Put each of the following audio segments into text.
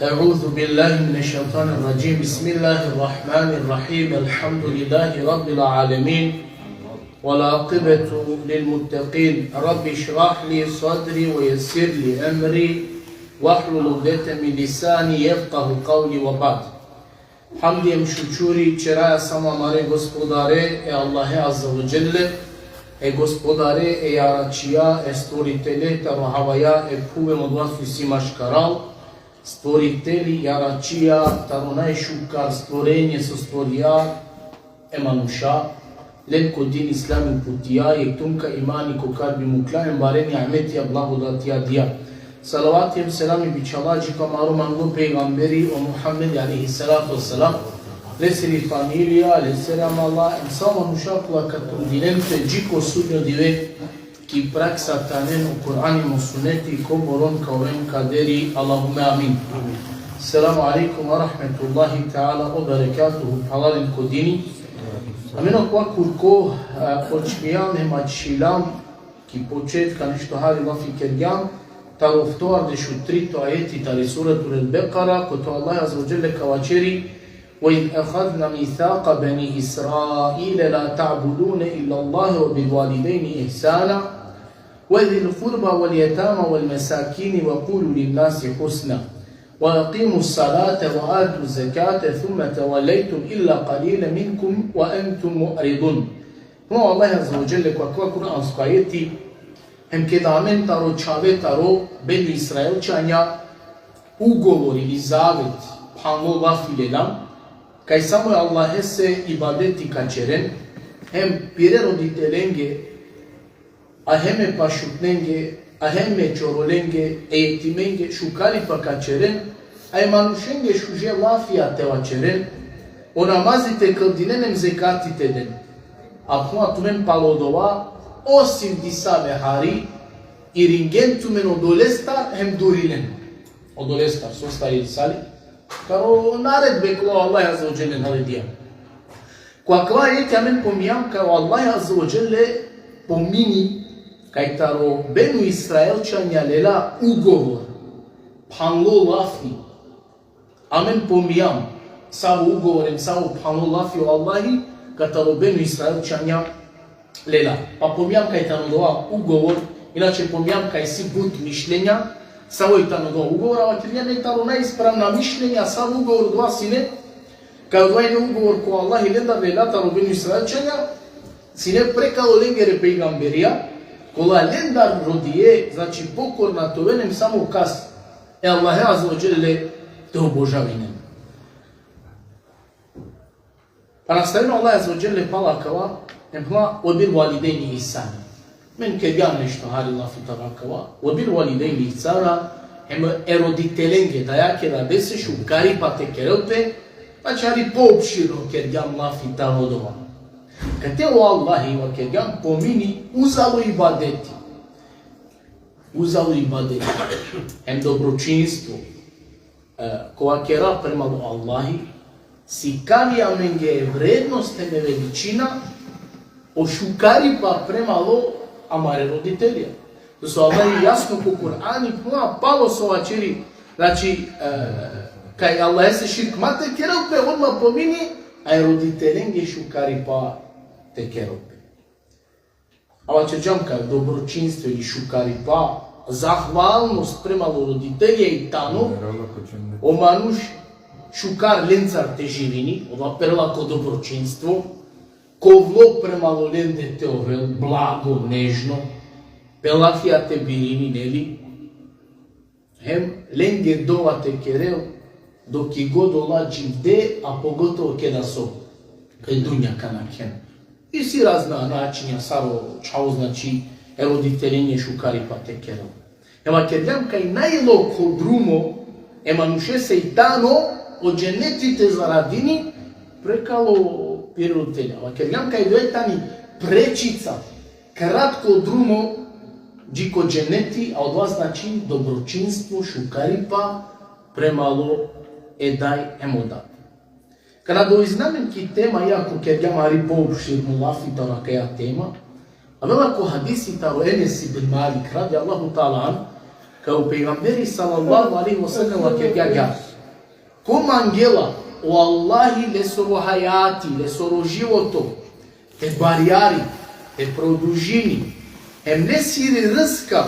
أعوذ بالله من الشيطان الرجيم بسم الله الرحمن الرحيم الحمد لله رب العالمين والعاقبة للمتقين رب اشرح لي صدري ويسر لي أمري واحلل عقدة من لساني يفقه قولي وبعد Hamdijem šučuri, čeraja samo mare gospodare, Allahe azza wa jelle, gospodare, jaračija, stvoritele, tarohavaya, puvem od vas visi maškaral, stvoriteli, jaračija, taronaj šukar, stvorenje so stvorija, emanuša, len kodin islamin putija, tunka imani kokar bi mukla, embaren ahmetija, blagodatija dija. Salavatiyem selami biçalaji kamaru mango peygamberi o Muhammed aleyhissalatu vesselam leseri familia, leseram Allah, insama nušakula katum dinente džiko sudnjo dive ki praksa tanen u Kur'anima sunneti ko boron kavem kaderi Allahume amin. Selamu alaikum wa rahmetullahi ta'ala wa barakatuhu halalin kodini. Ameno kwa kurko počmijan hemačilam ki početka nešto hari lafi kergan Taro vtoar de šutrito ajeti tari suratu al-Beqara koto Allah azza wa jalla kawacheri وَإِذْ أَخَذْنَا مِيثَاقَ بَنِي إِسْرَائِيلَ لَا تَعْبُدُونَ إِلَّا اللَّهَ وَبِالْوَالِدَيْنِ إِحْسَانًا وَذِي الْقُرْبَى وَالْيَتَامَى وَالْمَسَاكِينِ وَقُولُوا لِلنَّاسِ حُسْنًا وَأَقِيمُوا الصَّلَاةَ وَآتُوا الزَّكَاةَ ثُمَّ تَوَلَّيْتُمْ إِلَّا قَلِيلًا مِنْكُمْ وَأَنْتُمْ مُعْرِضُونَ Kuma Allah azza wa jalla kwa Kur'ansko ajeti hem kedamen taro čave taro Beni Israel čanja ugovor ili zavet pano vafilelam kaj samo je Allahe se ibadeti kačeren hem pire roditelenge a heme pa šutnenge a heme čorolenge etimenge šukari pa kačeren a je manušenge šuže lafija teva čeren o namazite kълdinenem zekatite den a kuma tumen palodova osim disave hari i ringentumen odolestar hem durilen. Odolestar, so stari disali. Karo naredbe kao Allah azza wa jalla naredija. Kakva je kamen pomijam kao Allah azza wa jalla pomini kaj taro Benu Israelčanja lela ugovor. Panlo lafi. Amen pomijam. Samo ugovorem, samo panlo lafi o Allahi kaj taro Benu Israelčanja lela. Pa pomijam kaj tano doa ugovor, inače pomijam kaj si but mišljenja, samo i tano doa ugovor, a vakirljena je tano najispravna mišljenja, samo ugovor dva sine, kaj odvajne ugovor ko Allah i lenda lela tano Benu Israelčanja, sine prekalo lengere pejgamberija, kola lenda rodije, znači pokorna to venem samo kas, Allah azza wa jalla te obožavinem. Pa nastavimo Allah azza wa jalla palakava, Emhla وَبِالْوَالِدَيْنِ إِحْسَانًا Men kergan nešto hari lafi tabakava وَبِالْوَالِدَيْنِ إِحْسَانًا Hem eroditelenge dajake da bese šukari pa te kerelte pa čari poopširno kergan lafi tarodova. Kad te o Allahi va kergan pomini uzalo ibadeti. Uzalo ibadeti. Hem dobročinstvo koja kera prema do Allahi si kavija menge vrednost teme veličina o šukari pa premalo amare roditelja. To su Allah jasno po Kur'ani palo su ovačeri, znači kaj Allah se širk mate kerope odmah pomini, a roditelenge šukari pa te kerope. A vače džamka dobročinstvo ili šukari pa zahvalnost premalo roditelja i tano o manuš šukar lencar te živini, ova prelako dobročinstvo, ko vlo premalo lende te ovel, blago, nežno, pelafija te birini, neli, hem lenge dova te kerel, dok i god ola dživde, a pogotovo keda so, kaj dunja kanakhen. I si razna načinja, saro čao znači, roditelinje šukari pa te kerel. Ema kedljam kaj najlo ko drumo, ema nuše se i tano, od dženetite zaradini, prekalo roditelja. Ker jam kaj dojetani prečica, kratko drumo, džiko dženeti, a od vas znači dobročinstvo, šukaripa, premalo edaj emodat. Kada doiznamenki tema, jako ker jam ari poopširno lafitara kaja tema, a velako hadisi taro Enes ibn Malik, radi Allahu ta'ala an, Kao pejgamberi sallallahu alaihi wa sallam ke gaga. Como angela, o Allahi le soro hayati, le soro životo, te bariari, te produžini, ne siri rska,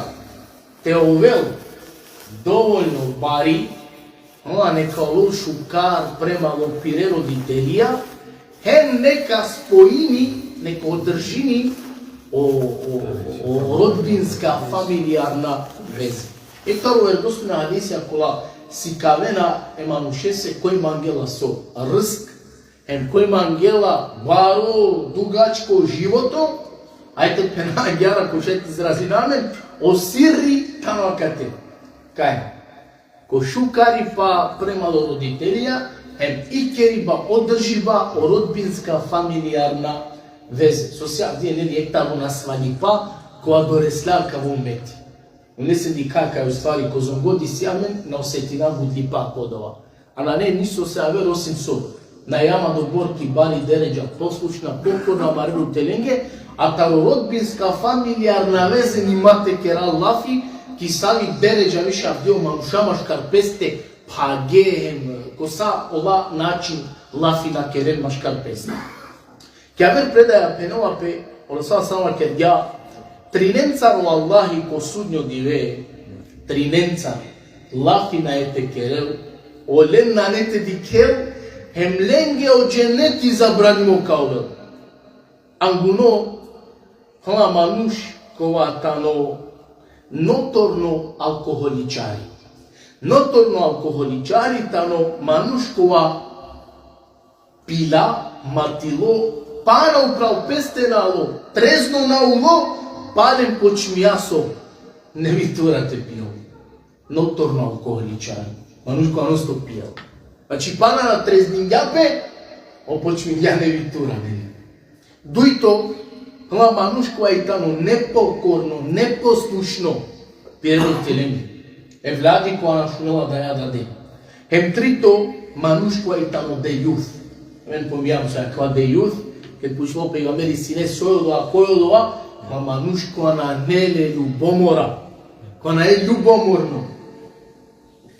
te uvel dovoljno bari, neka šukar premalo pire roditelija, neka spojini, neka održini o rodbinska, familijarna veza. E kao vjerodostojna hadisija kola sikavena emanušese koji mangela so rsk, koji mangela baro dugačko životo, ajte pena gjara ko šet izrazi namen, osiri tanokate. Kaj? Ko šukari pa premalo roditelja, ikeri ba održiva o rodbinska familijarna veze. So se avdje ne lijektavu na svalipa koja doreslavka v umeti. Ne se di kakaj u stvari ko zongodi sjamen na osetina budlipa podova. A na ne nisu se aver osim so. Na jama do borki bari deređa poslušna, pokorna marinu telenge, a ta rodbinska familijarna veze ni mate keral lafi, ki savi deređa više avdeo manušama škarpeste, pa gehem, ko sa ova način lafi na keren ma škarpeste. Kjaver predaja penova pe, ono sa sama kad ja, trinencar o Allahi ko sudnjo dive, trinencar, lafi na ete kerel, o len na nete dikel, hem lenge o dženeti zabranimo kauvel. Anguno, hla manuš kova tano notorno alkoholičari. Notorno alkoholičari tano manuš kova pila, matilo, pana uprav peste na lo, trezno na ulo, palem počmijaso, ne viturate pio. Notorno alkoholičari. Manuš kova non sto pijal. Znači pana na treznim jape, o počmilja ne viturane. Duito, hla manuš kova je tamo nepokorno, neposlušno, pjeroditelemi. Vladi koja našunela da ja dade. Trito, manuš kova je tamo de youth. Men pomijam se, kva de youth, kad pušlo pejgamberi sine sojodova, kojodova, hla manuš kova na nele ljubomora, kova na je ljubomorno.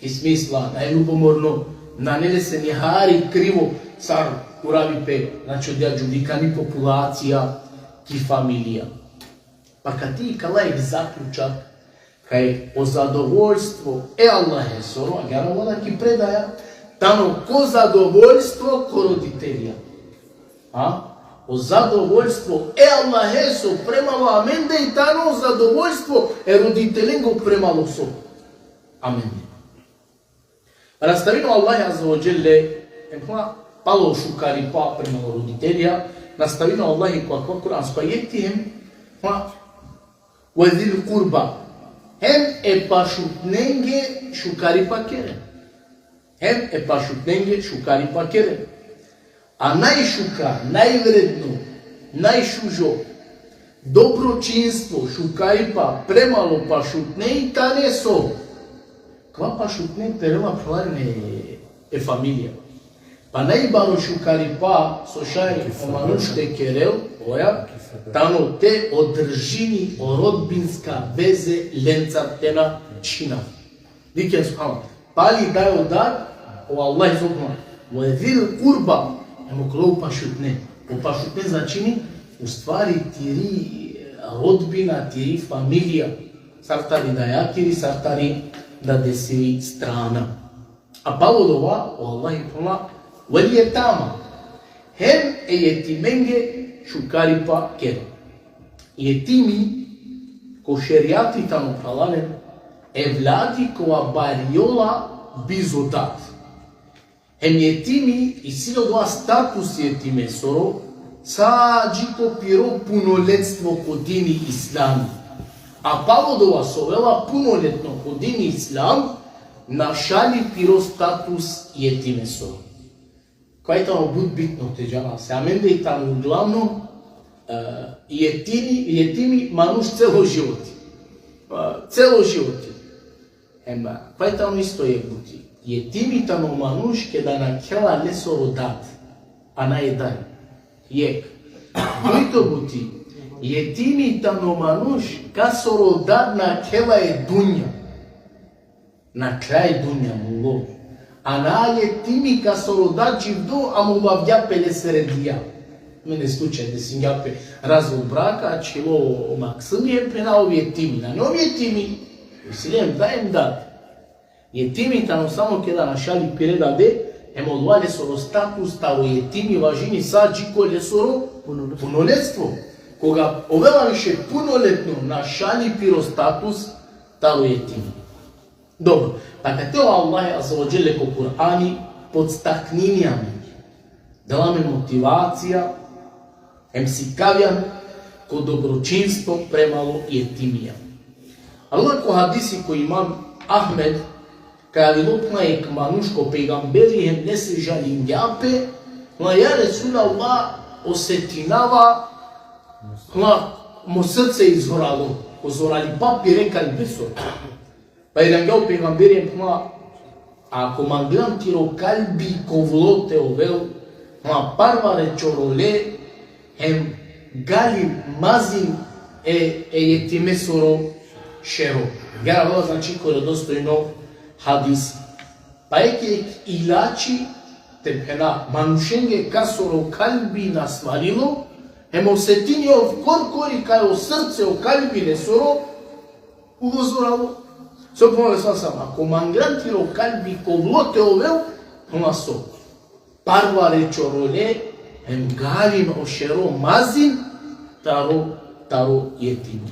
I smisla, na je ljubomorno, na nele se njehari krivo, car uravi pe, znači od jadžudika ni populacija, ki familija. Pa kad ti kalaj zaključak, kaj o zadovoljstvo, Allah je soro, a gara voda ki predaja, tamo ko zadovoljstvo ko roditelja. O zadovoljstvo, Allah je so premalo amende i tano zadovoljstvo roditelengo premalo so. Amende. Nastavino Allah azza wa jelle, palo šukari pa premalo roditelja, nastavino Allah i koja kuransko ajetihem, وذي القربى hem pašutnenge šukari pa kere. Hem pašutnenge šukari pa kere. A najšukar, najvredno, najšužo, dobročinstvo šukari pa premalo pašutne i tane so. Kva pašutne perema plarne familija. Pa najbaro šukari pa sošaj omanušte kerel, oja, tano te održini o rodbinska veze lencartena čina. Diken subhanahu. Pali dajo dar, o Allah izokno. Vazil kurba, emo kolo pašutne. O pašutne začini, u stvari tiri rodbina, tiri familija. Sartari da jakiri, sartari da desiri strana. A pavodova, o Allah izokno, واليتامى هم يتيمنجي شكاري با كده يتيمي كو شرياتي تانو قالانن evladi koja bariola bizotat. Hem yetimi isilo doa status yetime soro sađiko piro punoletstvo kod dini islami. A pavodova sovela punoletno kod dini islam našali piro status yetime soro. Kaj tamo bud bitno te džana se, amende i tamo uglavnom jetimi manuš celo životi. Celo životi. Kaj tamo isto je buti. Jetimi tamo manuš kada na kjela nesoro dat, a na jedan. Jek. Dojto buti. Jetimi tamo manuš kasoro dat na kjela je dunja. на крај дуња му лови. А на јетими ка со родачи вду, а му лавѓа пеле средија. Мене случај да си њапе развод брака, чило максим е пена овие тими. На нови тими, усилем да им даде. Јетими тану само ке да нашали передаде, емолуале соро статус тао јетими важини саджи кој лесоро пунолетство. Кога овела више пунолетно нашали пиро статус тао јетими. Добро, така те Аллах азza wa jalla ко Кур'ани подстакненијаме. Даваме мотивација, си кавјаме ко доброчинство премало јетимија. Аллах ко хадиси кој имам Ахмед, кај лупна е кманушко пегамбери не се жали њапе, но ја Ресул Аллах осетинава, му срце изгорало, озорали папи рекали бесот. Па еден гео пегамбери ако манглам тиро калби ковлоте овел, парва речороле, гали мазин јетиме соро шеро. Гара вела значи кој достојно хадис. Па еке илачи тепена манушенге касоро калби насвалило, осетиње од коркори кај о срце о калби лесоро угозорало. Со помале сам, ако мангрантиро калби ковлоте овел, со парва речороле, галин ошеро мазин, таро јетими.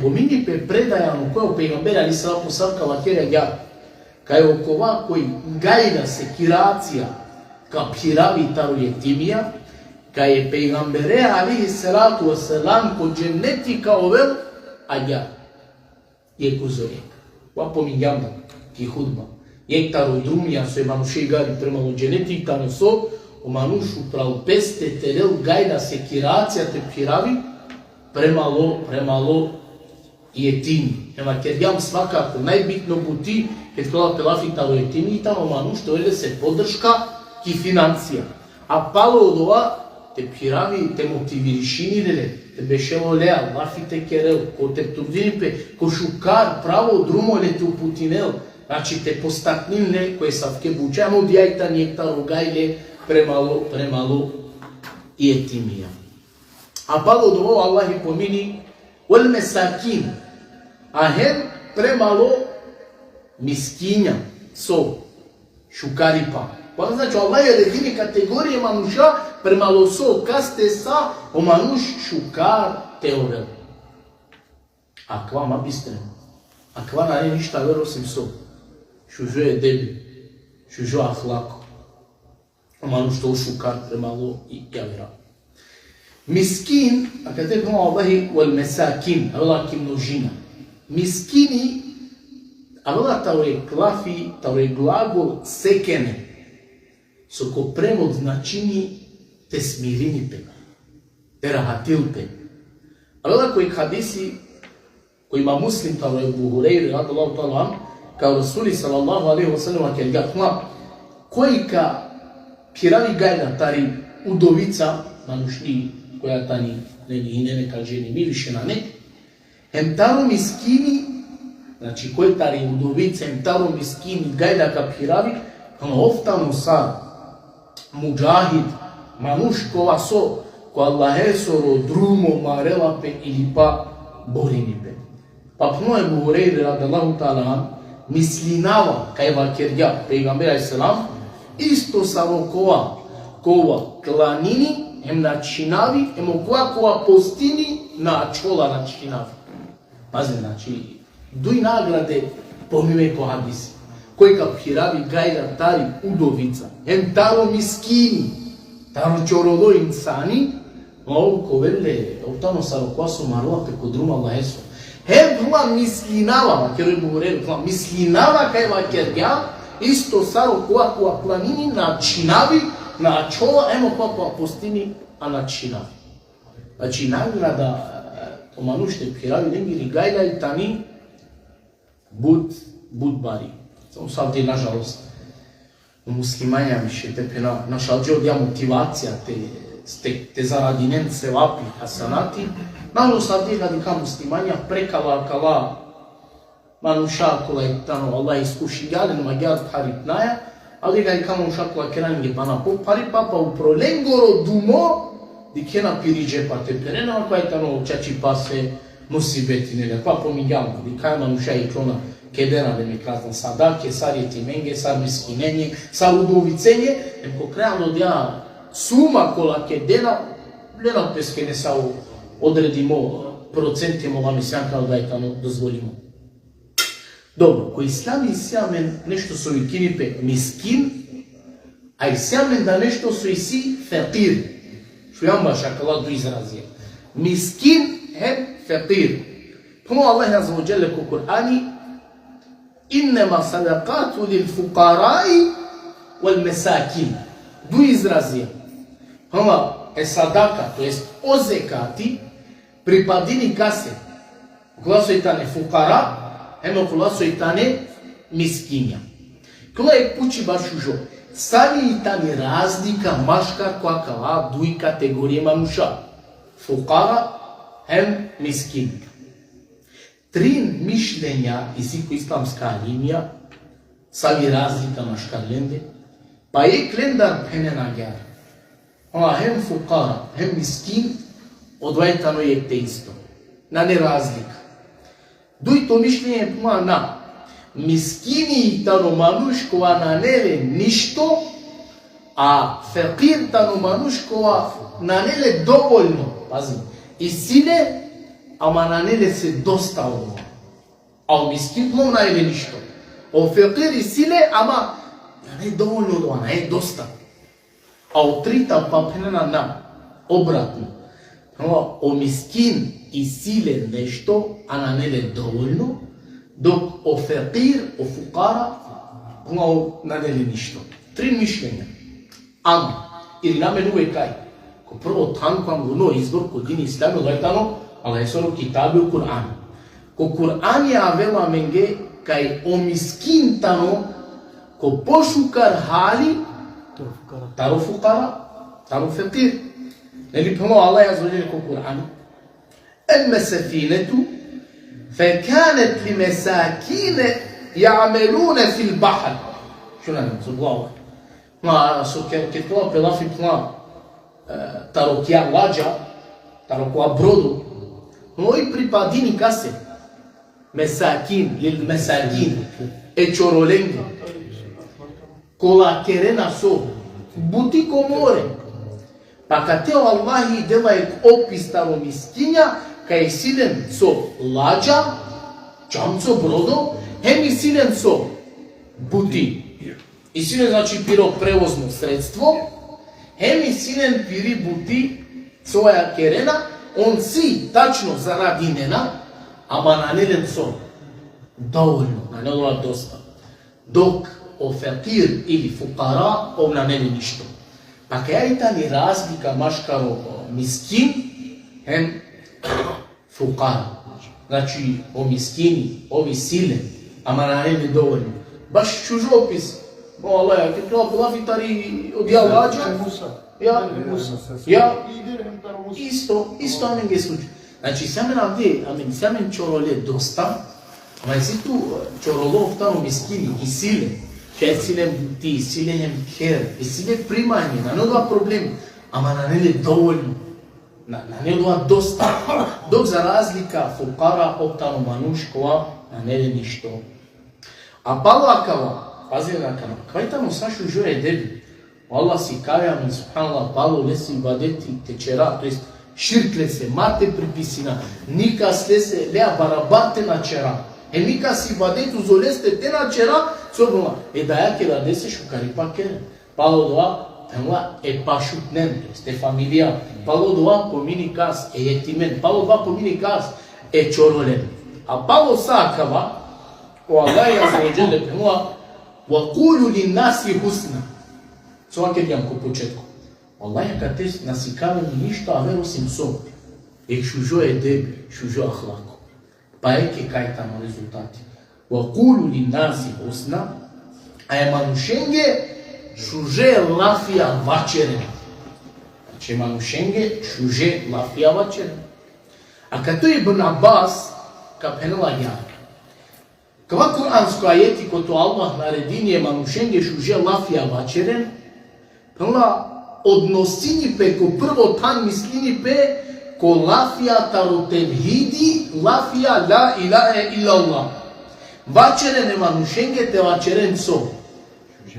Помини пе предајано кој пегамбер али салам посавка лакерја ја, кај окова кој гајда секирација ка пирави таро јетимија, кај пегамбере алейхи салату васелам ко дженетика овел, а ја је кузорек. Ва помињам ки худба. Јек таро друмија со мануше гари премало дженетика но со манушу прал песте терел гајда секирација те пирави премало јетими. Керјам свакако најбитно бути кај тоа пелафи таро јетими и тамо мануш тоа е се поддршка ки финансија. А пало од ова те пирави, те мотивиришини леле, те бешело леа, лафите керел, ко те турдинипе, ко шукар, право друмоле те упутинел, значи те постакниле, кој савке буче, амо дијајта нијекта рогајле, премало јетимија. А пало од ова Аллах и помини, вел месакин, а хем премало мискиња, со шукарипа. Па значи Аллах ја дефини категорија мануша премало со касте са о мануш шукар те овел. А ква ма бистрем? А ква наре ништа веро сим со? Шужо е деби, шужо ахлако. О мануш то шукар премало и ја вера. Мискин, а каде кога Аллахи вал месакин, авела ки множина. Мискини, авела тауре клафи, тауре глагол секене. Со ко превод значини те смирини пе, те рахатил пе. Авела кој хадиси, кој има муслим, таро е Бухурейри, радаллаху таала, као Расули салаллаху алейхи ва салlam, ке гатма, кој ка пирави гајда тари удовица, манушни, која тани, и не кажени ми више на не, таро мискини, значи кој тари удовица, таро мискини, гајда ка пирави, офтану сар, муджахид, мануш кова со, ко Аллахе соро друмо марела пе или па борини пе. Па пно е Бухурейри радаллаху таала мислинава кај вакерја пегамбер алейхиссалам исто само кова кланини начинави кова постини на чола начинави. Пази, значи дуј награде помиме ко хадиси. Кој ка пирави гајда тари удовица, таро мискини, таро чороло инсани, ко веле, оптано саро која со марла преко друма Аллахесо. Хуа мислинава, керо е Бухурейри, мислинава кај вакерја, исто саро која планини начинави, на чола, која постини, а начинави. Значи награда, омануште пирави денгири гајда и тани, буд бари. Само савде, нажалост, муслимања више те пена, нашалджи од ја мотивација, те зарадинен севапи, хасанати, нажалост савде гадика муслимања прекала manusha kolay tano Allah iskushi galen magyar parit naya ali ga manusha kolay kerange bana po pari papa u prolengoro dumo di kena pirije parte perena kolay tano chachi passe musibeti nele papo migam di manusha iklona kedena de mikazna sadake sariti menge sar miskinenje sar udovicenje ko krealo dia suma kola kedena lena peskene sa odredimo процентимо ова мисјанка да ја тано дозволимо. Добро, кој ислам сјамен нешто со икинипе мискин, а сјамен да нешто со иси фекир. Шо јам баша кала до изразија. Мискин хем фекир. Помо Аллах азza wa jalla ко Кур'ани иннема садакату лил фукараи вал месакин. До изразија. Помо е садака, то есть о зекати припадини касе, кога со итане фукара, емо кога со итане мискинја. Кога е пучи башужо, сами итане разлика машкар која кала дуи категорија мануша. Фукара, ем мискин. Три мишлења изико исламска линија, сами разлика машкар ленде, па е клендар пенена гјар. Хем фукара, хем мискин, одвајтано е те исто. На не разлика. Дуито мишлење е пума на мискини и тано мануш кога на неле ништо, а фекир тано мануш кога на неле доволно. Пази, и силе, ама на неле се доста одова. А мискин пума на еле ништо. О фекир и силе, ама на не доволно одова, на е доста. А о трита папенена на обратно. O miskin i silen nešto, a na nele dovoljno, dok o fekir, o fukara, na nele ništo. Tri mišljenja. Ама, ili namen uvek kaj, ko prvo tankam guno izbor kod din islami lajtano, ala je soro kitabi u Kur'anu. Ko Kur'an je avela menge, kaj o miskin tano, ko pošukar hali, taro fukara, taro fekir. اللي بهمو الله عز وجل في القرآن أما السفينة فكانت لمساكين يعملون في البحر شو نعمل الله ما كتلا بلا في بلا تروكيا لاجا تروكوا برودو موي بريباديني كاسي مساكين للمساكين اتشورولينغو كولا كيرنا سو بوتيكو موري Pa kad teo Allahi dela je opis tamo miskinja, kaj je silen so lađa, čamco, brodo, hem i silen so buti. I silen znači piro prevozno sredstvo, hem i silen piri buti svoja kerena, on si tačno zaradi nena, ama na nelen so dovoljno, na nela dosta. Dok o fakir ili fukara, on na nelen ništo. Pa kaj je ta ni razlika maškaro miskin, hem fukara. Znači, o miskini, ovi sile, ama na nele dovoljno. Baš čužopis. Allah, ja ti treba pilafitari od ja lađa. Ja, isto amenge slučaj. Znači, samen avde, samen čorole dosta, ama je si tu čorolov tamo miskini i sile. Че силен бути, силен хер, и силен примање, на не два проблем, ама на не доволно, на не два доста. Док за разлика фукара оптано манушкова, на не ништо. А пало акава, пази на акава, кај тамо сашу жо е деби. Аллах си каја ми субханаллах, пало леси бадети течера, то есть ширк лесе, мате приписина, ника слесе, леа барабате на чера. Ника си бадету золесте те на чера, собрала, да ја ке да десеш у карипа кере. Пало доа, е пашутнен, е фамилија. Пало доа помини каз, е етимен. Пало доа помини каз, е чоролен. А пало сакава, o Allah azza wa jalla penua wa qulu lin nasi husna. Só que diam ko početku. Allah kad te nasikavaju ništa, a vero osim so. Ek šužo je debi, šužo ahlako. Pa eke kaj tamo rezultati. Wa qulu lin nasi husna, a je manušenge šuže lafija vačere. Znači manušenge šuže lafija vačere. A kad to je Ibn Abbas, ka penela ja. Кава Кур'анско ајети кото Аллах наредини е манушенге шуже лафија вачерен, односини пе ко прво тан мислини пе ко лафија таро тевхиди, лафија ла илаха илlallah. Вачерен е манушенге те вачерен со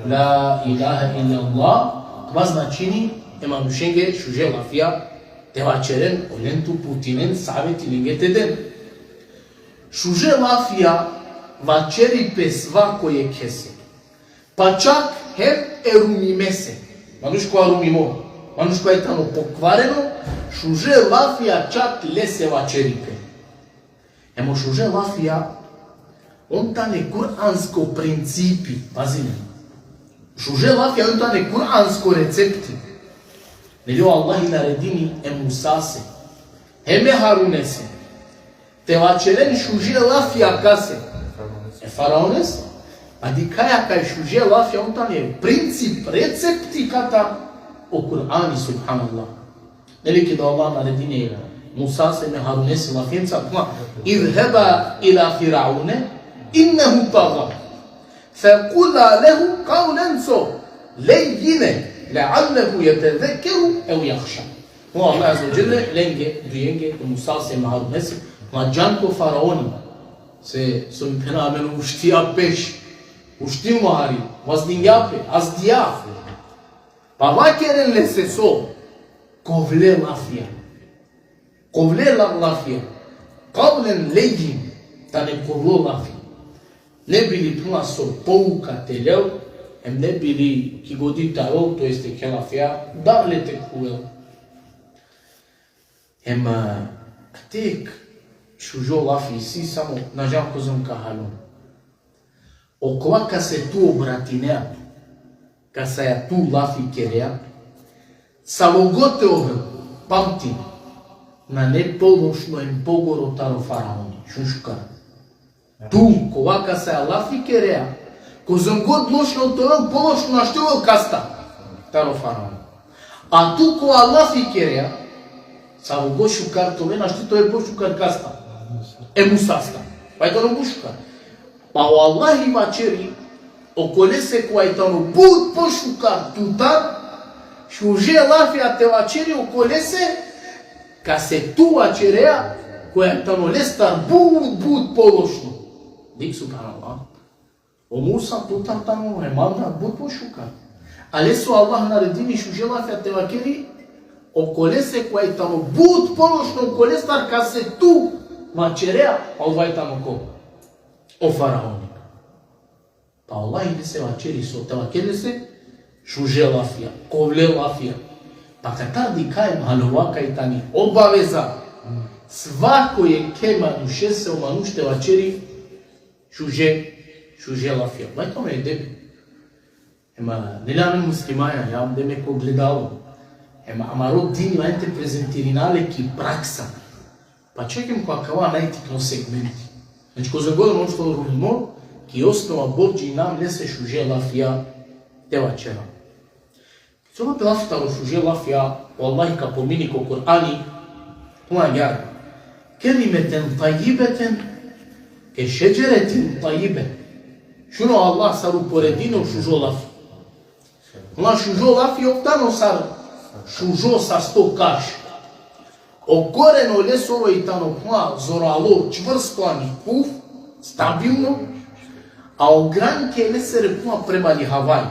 ла илаха илlallah, това значини е манушенге шуже лафија те вачерен оленту путинен савет илингете ден. Шуже лафија вачери пе свакоје кесе, па чак хем ерумимесе. Манушко арумимо, манушко е тано покварено, шуже лафија чак лесе вачерипе. Емо шуже лафија, он тане кур'анско принципи, пазиме. Шуже лафија, он тане кур'анско рецепти. Нелио Аллах и наредини е Мусасе, еме Харунесе, те вачерен шуже лафија касе, е фараонесе. А ди каја кај шуже лафија, он тане принцип, рецепти ката о Кур'ани, субханаллах. Нели ки да Аллах наредини Муса се ме Харунеси лафијенца, идхеба ила фирауне, иннеху тага, фекула леху каулен со, лейјине, леаллеху јетезекеру, еу јахша. Аллах аза джеле, ленге, дујенге, Муса се ме Харунеси, джанко фараони, се сумпена мену уштија пеш, уштим мари, воздињапе, аздијафе. Па вакерен ле се со, ковле лафија. Ковле лафија. Кавлен леѓин, та не ковло лафија. Не били туна со поука телел, не били ки годи тарол, то есте ке лафија, да лете кувел. Тек шужо лафија си само на жанко зам кахалон. Окова ка се ту обратинеа, ка се ја ту лафи кереа, самоготе овел, памти, на неполошно им погоро таро фараони, шушка. Ту, кова ка се ја лафи кереа, ко замгот лошно тоа полошно на што каста, таро фараони. А ту кога лафи кереа, само го шукар тоа на што тоа е пошукар каста, е Мусаста, па е тоа бушукар. Па o Allah i vaceri, o colese cu aitano bud poșucar tutar, și uje lafia te vaceri o colese, ca se tu vacerea, cu aitano lestar bud poloșnu. Dic subhanallah. O Musa tutar tamo remanda bud poșucar. Alesu Allah naredini și uje lafia te vaceri, o colese cu aitano bud poloșnu, o colestar ca se tu vacerea, au vaitano co. O faraoni. Pa Allah ili se vaceri so, te vaceri se šuje lafija, kovle lafija. Pa kad tardi kajem halovaka i tani obaveza, svako je kema duše se omanuš te vaceri šuje lafija. Vaj tome je debi. Neljame muslimaja, ja vam deme ko gledalo. Amaro dini vajte prezentirinale ki praksa. Pa čekam ko akava najtikno segmenti. Znači, ko zagodno ono što rumimo, ki osnova Bogđi nam lese šuje lafija te večera. Soma pelafitalo šuje lafija, Wallahi ka pomini ko Kur'ani, tuan jar, kelimeten tajibeten, ke šeđeretin tajibe. Šuno Allah saru poredino šužo lafija. Ona šužo lafija oktano sar šužo sa sto kaš. Okoreno lesovo i tano pla zoralo čvrsto ani puf, stabilno, a ogranke lesere pla prema li Havaj.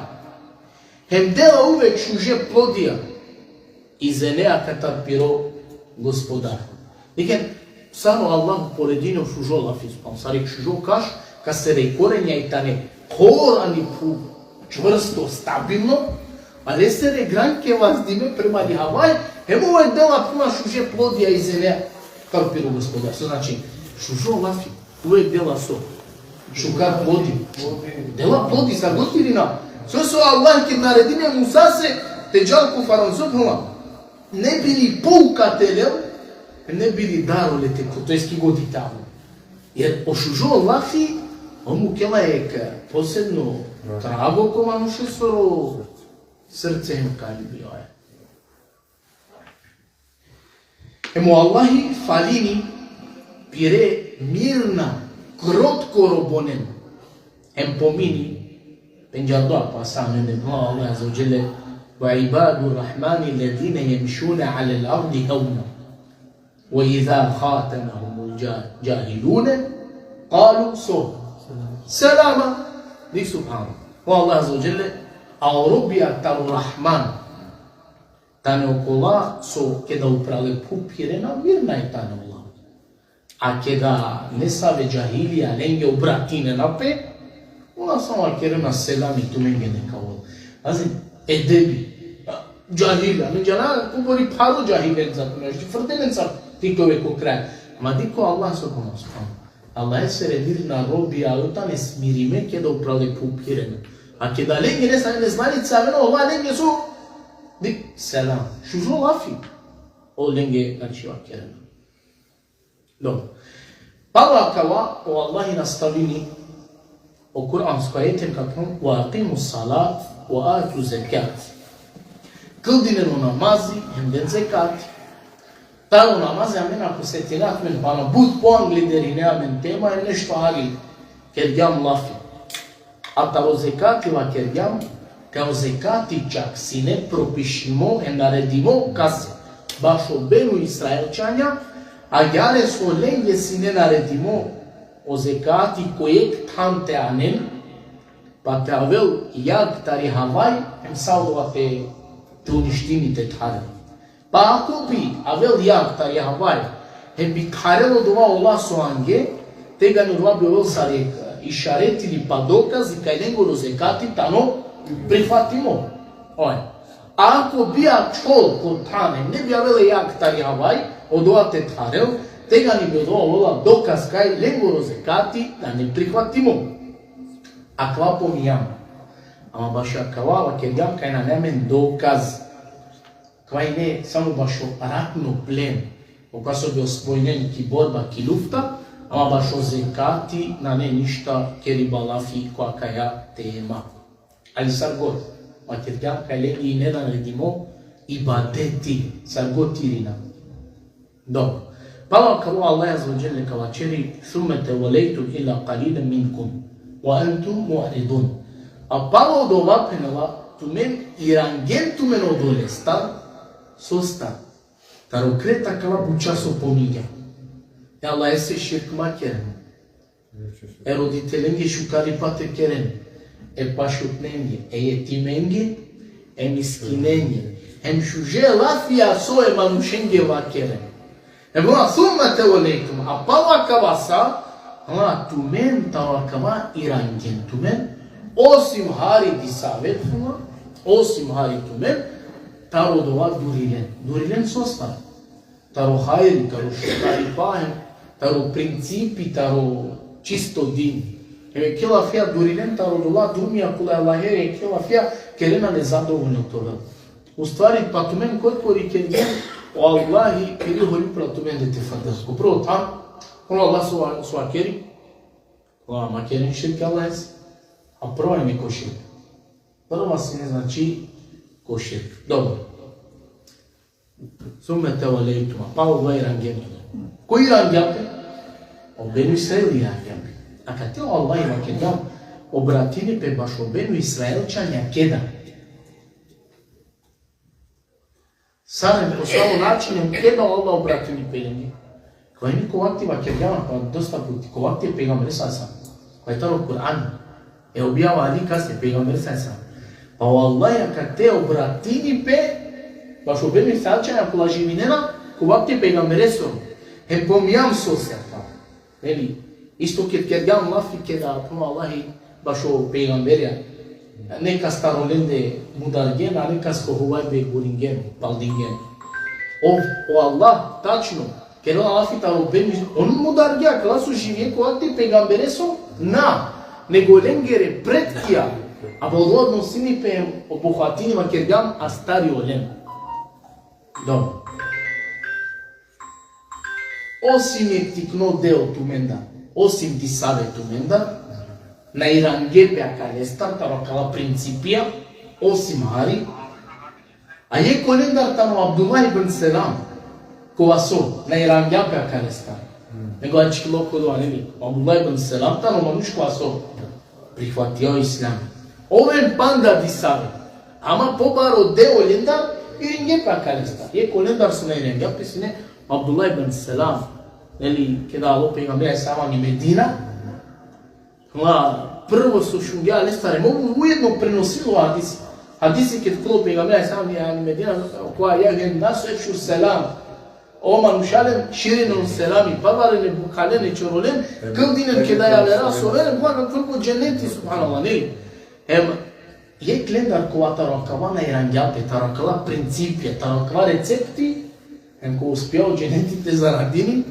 Hem dela uvek šuže plodija i zenea katar piro gospodar. Niken, samo Allah poredino šužo lafis, pa sarik šužo kaš, ka se rekorenja i tane hor ani puf, čvrsto, stabilno, a lesere granke vazdime prema li Havaj, hem uvek dela puna šuže plodija i zenea katar piro gospodar. Što znači, šužo lafi, uvek dela so. Šukar plodi. Dela plodi sa gotirina. Sve su Allah ki naredine Musa se teđalku faraonsopnula. Ne bili poukateljev, ne bili darolete, to je skigodi tamo. Jer ošužo lafi, on mu kela je posebno trago ko manuše soro srce im kali bio je. Emo Allahi falini pire mirna кротко робонен. Помини, пенджардоа пасаме не бла Allah Azza wa Jalla وعباد الرحمن الذين يمشون على الأرض هونا وإذا خاتمهم الجاهلون قالوا سلاما دي سبحانه والله عز وجل أو ربي أكتر الرحمن تاني وكلا كدا uprale pupirena mirna je tane Allah. A keda ne save džahilija lenge obratine napet, ona samo kerena selami tu menge neka vol. Azim, edebi, džahilija, međana kubori paro džahiljen za to nešto, frdenen sa tikove ko kraj. Ma diko Allah subhanahu subhanahu. Allah je se redir na robi, a utane smirime keda uprale pupirena. A keda lenge ne save ne znanice, a veno ova lenge su dik selam. Šužu lafi. O lenge znači kerena. Dobro. Pala kava o Allahi nastavini o Kur'ansko ajetem kako wa aqimu salat wa atu zekat. Kıldinen namazi hem de zekat. Ta namazi amen ako se tirat men bana bud po angliderine amen tema je nešto ali kergam lafi. A ta o zekati va kergam kao zekati čak si ne propišimo e naredimo kase baš o Benu Israelčanja a jare so lenge si ne naredimo o zekati kojeg tante anen pa te avel jag tari havaj hem saudova te uništini te tare. Pa ako bi avel jag tari havaj hem bi karelo dova ola so ange tega ne dova bi ovel sarek išaret ili pa dokaz i kaj nengo do zekati tano prihvatimo. Ako bi a čol kod tane ne bi avele jak tari havaj od ova te tarel, tega ni bi dovola dokaz kaj lengo rozekati da ne prihvatimo. A kva pomijam. Ama baš akava kerjam kaj na nemen dokaz. Kvaj ne samo baš o ratno plen. O ka so bi osvojnen ki borba ki lufta, ama baš o zekati na ne ništa keri balafi koja kaja tema. Ali sad god, ma kerjam kaj lengi ne da naredimo ibadeti, sad god tirina. Dobro. Pa kao Allah Azza wa Jalla kao čeri thumma tawallaytum ila qalilan minkum wa antum mu'ridun. A pa od ovakvenova tu men irangen tu men odolesta sosta. Taro kreta kava bučaso pominja. E Allah ese širkma keren. E roditelenge šukari pate keren. E pašutnenge, e jetimenge, e miskinenge. Hem šuže lafija soe manušenge va keren. Ebona thumma tawallaytum apala kavasa ama tumen tawakava irangen tumen osim hari disavetuma osim hari tumen taro dova durilen sostar taro hayri taro shukari pahem taro principi taro čisto din eme kila fia durilen taro dova dumija kula Allahere kila fia kerena nezadovoljno toga u stvari pa tumen kori kergen Wallahi, ili holi pratumen de te fadasco. Upravo tam, ono Allah sua keri, Allah ma kerim širk Allah es, a prvo je ko širk. Prva se ne znači ko širk. Dobro. Summe tawallaytum, pa ovo je rangem. Koji rangem? O Benu Israeli rangem. A kad te Allah ima kedam, obratini pe baš o Benu Israelčanja kedam. Samim po svom načinem keda Allah obratili pelenje. Koja je niko aktiva kerjama, pa dosta puti, ko aktive pegamber sam. Koja je taro Kur'an. E objava ali kasne pegamber sam. Pa Wallahi, kad te obratili pe, baš u Benu Israelčanja kula živinena, ko aktive pegamber sam. Hem pomijam sosjata. Eli, isto ked kerjam lafi keda, puno Allahi, baš u pegamberja. Neka starolende mudargen, a neka skohuvajbe guringen, paldingen. O Allah, tačno, ker Allah fitaro ben, on mudargea, că lasu živje cu alte pegambere so, na, nego lengere pretkija, a bolodno sini pe obuhvatinima kergam a stari olem. Dobro. Osim je tikno deo tumenda, osim ti save tumenda, na irange pe akalestar, taro akala principia, osim hari, a je kolendar tano Abdullah ibn Selam, ko aso, na irange pe akalestar. Negoački loko do anemi. Abdullah ibn Selam tamo manuško aso prihvatio islam. Oven panda disave. Ama pobaro deo lendar i nge pa kalesta. Je kolendar su ne nge pisine Abdullah ibn Selam. Neli kada alo pejgamberi sama ni Medina. Prvo su šungja lestare mogu ujedno prenosilo hadisi. Hadisi kad kolo pejgamberi sama ni Medina koja je nasu ekšu selam. Oman ušalem širinom selami, pavarene, bukalene, čorolen, këndinen kada ja vera soveren, buana kërko dženeti, subhanallah, ne. Je klendar kova tarakava na iranjate, tarakava principje, tarakava recepti, ko uspjao dženetite zaradini,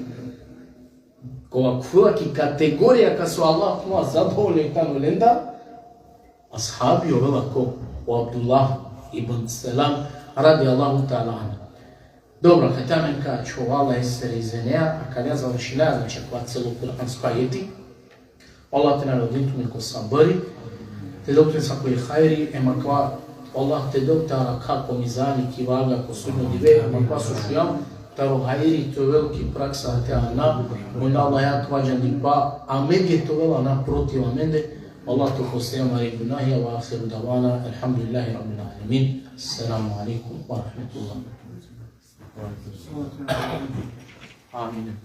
kova kvaki kategorija ka su Allah kuma zadovoljni tamo lenda, ashabi ovela ko u Abdullah ibn Selam, radi Allahu ta'ala anhu. Dobro, kad ja men kažu Allah se izvenea, a kad ja završila, znači kva celo kuransko ajeti, Allah te narodin tu neko sabari, te doktor sa koji hajri, ema kva Allah te doktara kako mizani kivaga ko sudno dive, ema kva sušujam, taro hajri, to je veliki praksa te ana, mojna Allah ja kvađan di pa, a med je to vela naprotiv amende, Allah to hosema i gunahija, wa akhiru davana, alhamdulillahi rabbil alamin, assalamu alaikum wa rahmatullahi. Amin.